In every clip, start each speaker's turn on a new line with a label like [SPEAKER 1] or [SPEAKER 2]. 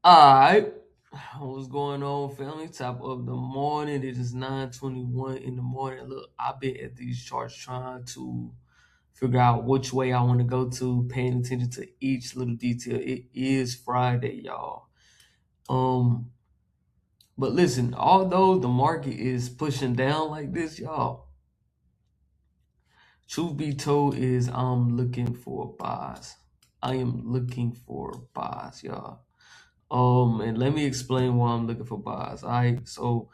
[SPEAKER 1] Alright. What's going on, family? Top of the morning. It is 9:21 in the morning. Look, I've been at these charts trying to figure out which way I want to go to, paying attention to each little detail. It is Friday, y'all. Um, but listen, although the market is pushing down like this, y'all, truth be told is I'm looking for buys. I am looking for buys, y'all. And let me explain why I'm looking for buys. All right, so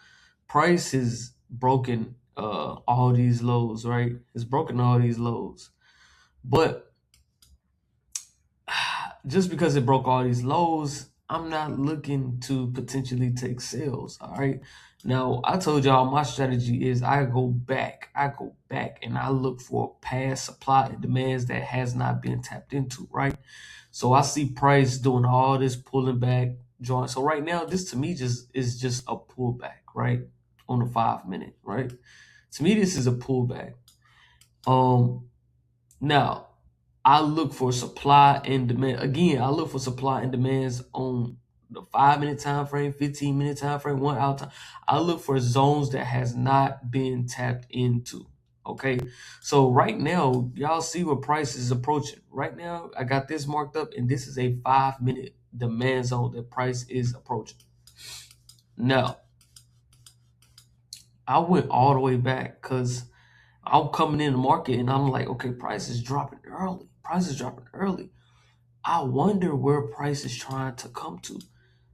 [SPEAKER 1] price has broken all these lows, right? It's broken all these lows, but just because it broke all these lows, I'm not looking to potentially take sales. All right. Now I told y'all my strategy is I go back and I look for past supply and demands that has not been tapped into, right? So I see price doing all this pulling back, drawing. So right now, this to me just is just a pullback, right? On the 5 minute, right? To me, this is a pullback. Now I look for supply and demand. Again, I look for supply and demands on the 5 minute time frame, 15-minute time frame, 1 hour time. I look for zones that has not been tapped into. Okay. So right now, y'all see what price is approaching. Right now, I got this marked up, and this is a 5 minute demand zone that price is approaching. Now, I went all the way back because I'm coming in the market and I'm like, okay, price is dropping early. Price is dropping early. I wonder where price is trying to come to.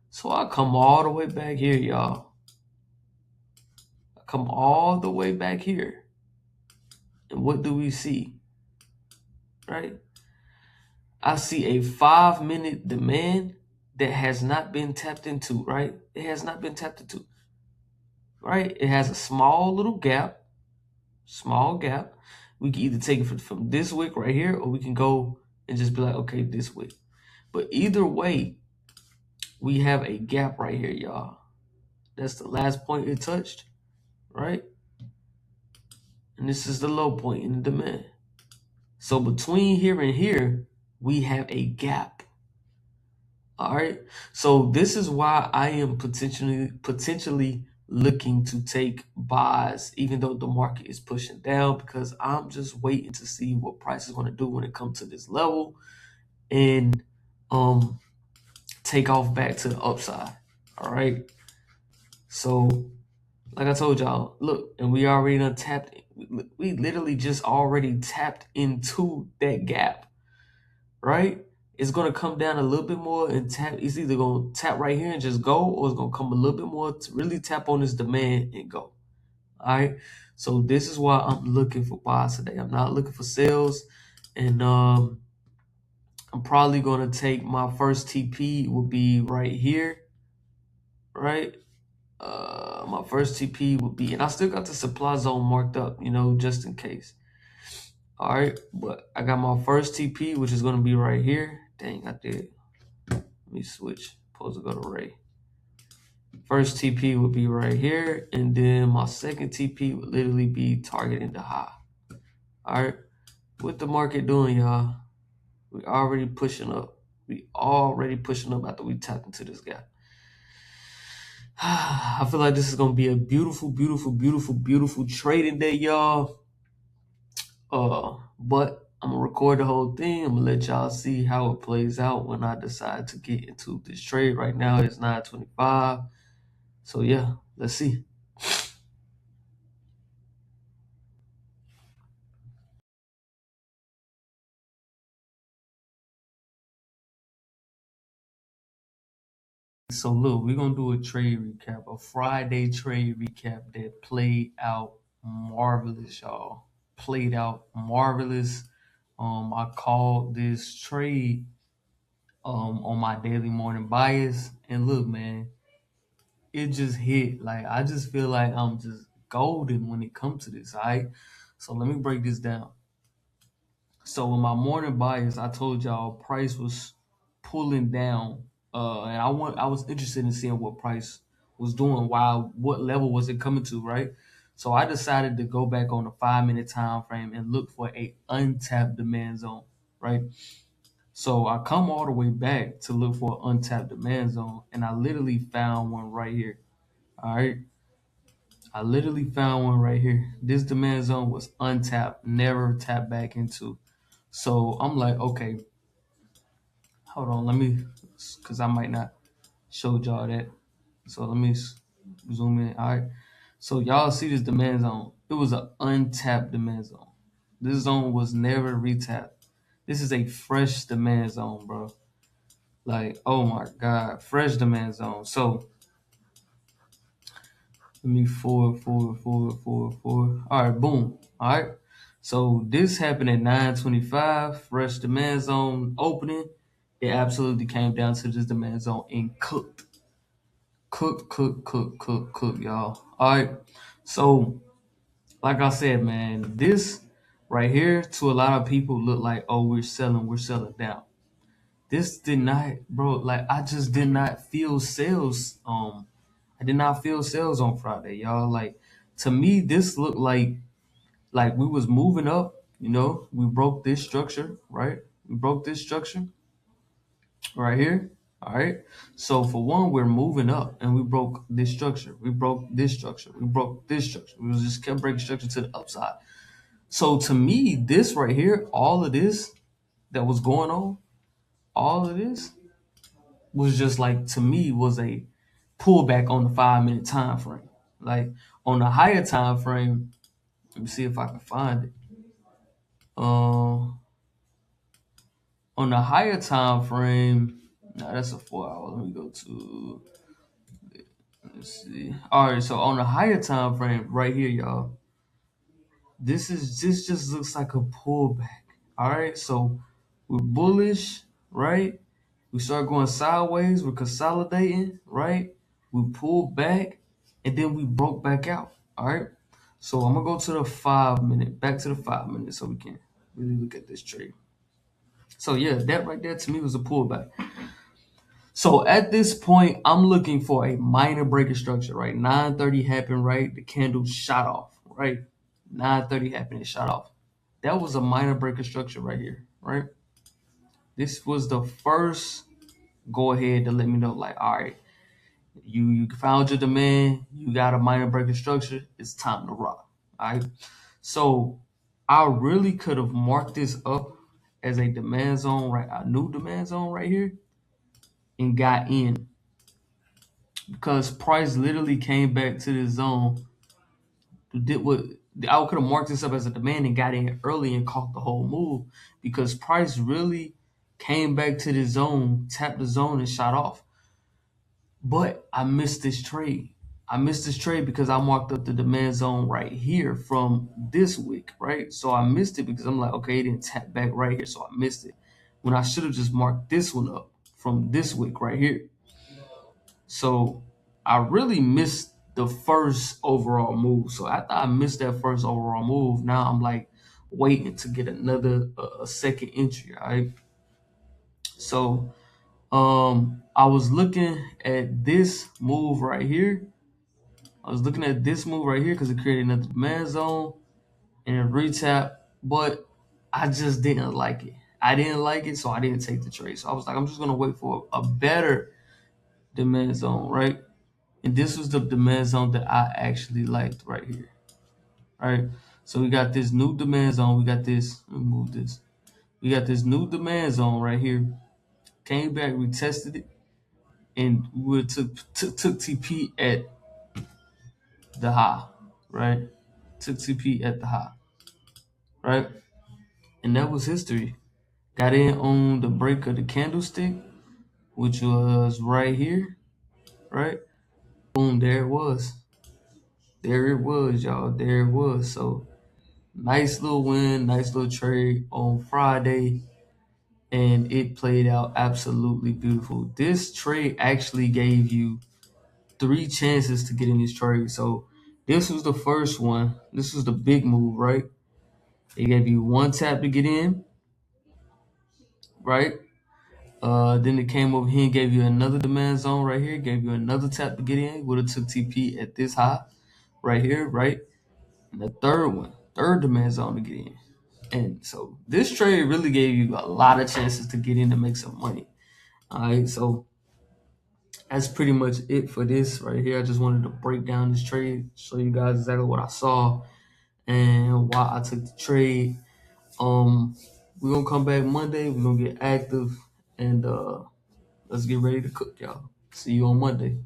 [SPEAKER 1] So I come all the way back here, y'all. I come all the way back here. And what do we see? Right? I see a 5 minute demand that has not been tapped into, right? It has not been tapped into, right? It has a small little gap, small gap. We can either take it from this wick right here, or we can go and just be like, okay, this wick. But either way, we have a gap right here, y'all. That's the last point it touched, right? And this is the low point in the demand. So between here and here, we have a gap. All right. So this is why I am potentially looking to take buys, even though the market is pushing down, because I'm just waiting to see what price is going to do when it comes to this level and take off back to the upside. All right. So like I told y'all, look, and we already done tapped. We literally just already tapped into that gap, right? It's gonna come down a little bit more and tap. It's either gonna tap right here and just go, or it's gonna come a little bit more to really tap on this demand and go. All right. So this is why I'm looking for buys today. I'm not looking for sales, and I'm probably gonna take my first TP will be right here, right? My first TP would be, and I still got the supply zone marked up, just in case. All right, but I got my first TP, which is gonna be right here. Dang, I did. Let me switch. Supposed to go to Ray. First TP would be right here, and then my second TP would literally be targeting the high. All right, what the market doing, y'all? We already pushing up. We already pushing up after we tapped into this gap. I feel like this is gonna be a beautiful, beautiful, beautiful, beautiful trading day, y'all. But I'm gonna record the whole thing. I'm gonna let y'all see how it plays out when I decide to get into this trade. Right now it's 9:25. So yeah, let's see. So look, we're gonna do a trade recap, a Friday trade recap that played out marvelous, y'all. Played out marvelous. I called this trade on my daily morning bias. And look, man, it just hit. Like I just feel like I'm just golden when it comes to this. All right. So let me break this down. So in my morning bias, I told y'all price was pulling down. And I was interested in seeing what price was doing, while what level was it coming to, right? So I decided to go back on the 5 minute time frame and look for a untapped demand zone, right? So I come all the way back to look for an untapped demand zone, and I literally found one right here. All right, I literally found one right here. This demand zone was untapped, never tapped back into. So I'm like, okay, hold on, let me, because I might not showed y'all that. So let me zoom in. All right. So y'all see this demand zone? It was an untapped demand zone. This zone was never retapped. This is a fresh demand zone, bro. Like, oh my God, fresh demand zone. So let me forward. All right, boom. All right. So this happened at 9:25. Fresh demand zone opening. It absolutely came down to this demand zone and cook, y'all. All right. So, like I said, man, this right here to a lot of people look like, oh, we're selling down. This did not, bro. Like I just did not feel sales. I did not feel sales on Friday, y'all. Like to me, this looked like we was moving up. You know, we broke this structure, right? We broke this structure right here. All right. So for one, we're moving up and we broke this structure. We broke this structure. We broke this structure. We just kept breaking structure to the upside. So to me, this right here, all of this that was going on, all of this was just like to me was a pullback on the 5 minute time frame. Like on the higher time frame, let me see if I can find it. On the higher time frame, no, that's a 4 hour. Let me go to let's see. All right, so on the higher time frame, right here, y'all. This just looks like a pullback. All right, so we're bullish, right? We start going sideways. We're consolidating, right? We pulled back, and then we broke back out. All right. So I'm gonna go to the 5 minute, back to the 5 minutes, so we can really look at this trade. So yeah, that right there to me was a pullback. So at this point, I'm looking for a minor breaker structure, right? 9:30 happened, right? The candle shot off, right? 9:30 happened, it shot off. That was a minor breaker structure right here, right? This was the first go ahead to let me know, like, all right, you found your demand, you got a minor breaker structure, it's time to rock. All right. So I really could have marked this up as a demand zone, right? A new demand zone right here and got in because price literally came back to this zone. Did what I could have marked this up as a demand and got in early and caught the whole move because price really came back to the zone, tapped the zone and shot off. But I missed this trade. I missed this trade because I marked up the demand zone right here from this week, right? So I missed it because I'm like, okay, it didn't tap back right here, so I missed it. When I should have just marked this one up from this week right here. So I really missed the first overall move. So after I missed that first overall move, now I'm like waiting to get another a second entry, all right? So I was looking at this move right here. I was looking at this move right here because it created another demand zone and a retap, but I just didn't like it. I didn't like it, so I didn't take the trade. So I was like, I'm just gonna wait for a better demand zone, right? And this was the demand zone that I actually liked right here, right? So we got this new demand zone. We got this. Let me move this. We got this new demand zone right here. Came back, we tested it, and we took TP at the high, right? Took TP at the high, right? And that was history. Got in on the break of the candlestick, which was right here, right? Boom, there it was. There it was, y'all. There it was. So nice little win, nice little trade on Friday, and it played out absolutely beautiful. This trade actually gave you 3 chances to get in this trade. So this was the first one. This was the big move, right? It gave you one tap to get in, right? Then it came over here and gave you another demand zone right here. Gave you another tap to get in. Would have took TP at this high right here, right? And the third one, third demand zone to get in. And so this trade really gave you a lot of chances to get in and make some money. All right, so that's pretty much it for this right here. I just wanted to break down this trade, show you guys exactly what I saw and why I took the trade. We're gonna come back Monday. We're gonna get active and let's get ready to cook, y'all. See you on Monday.